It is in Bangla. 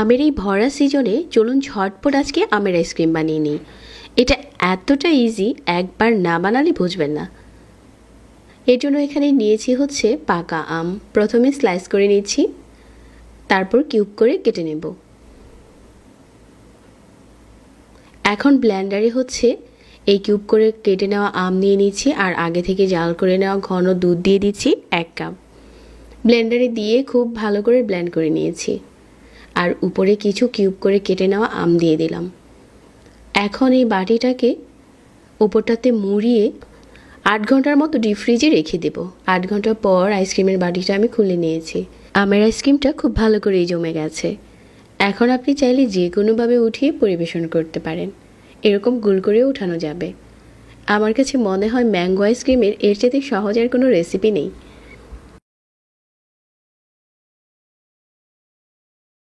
আমের এই ভরা সিজনে চলুন ঝটপট আজকে আমের আইসক্রিম বানিয়ে নিই। এটা এতটা ইজি, একবার না বানালে বুঝবেন না। এর জন্য এখানে নিয়েছি হচ্ছে পাকা আম। প্রথমে স্লাইস করে নিচ্ছি, তারপর কিউব করে কেটে নেব। এখন ব্লেন্ডারে হচ্ছে এই কিউব করে কেটে নেওয়া আম নিয়ে নিচ্ছি, আর আগে থেকে জাল করে নেওয়া ঘন দুধ দিয়ে দিচ্ছি 1 কাপ। ব্লেন্ডারে দিয়ে খুব ভালো করে ব্লেন্ড করে নিয়েছি, আর উপরে কিছু কিউব করে কেটে নেওয়া আম দিয়ে দিলাম। এখন এই বাটিটাকে উপরটাতে মুড়িয়ে 8 ঘন্টার মতো ডিপ ফ্রিজে রেখে দেব। 8 ঘন্টা পর আইসক্রিমের বাটিটা আমি খুলে নিয়েছি। আমের আইসক্রিমটা খুব ভালো করেই জমে গেছে। এখন আপনি চাইলে যে কোনোভাবে উঠিয়ে পরিবেশন করতে পারেন, এরকম গোল করেও উঠানো যাবে। আমার কাছে মনে হয় ম্যাঙ্গো আইসক্রিমের এর চাইতে সহজ আর কোনো রেসিপি নেই।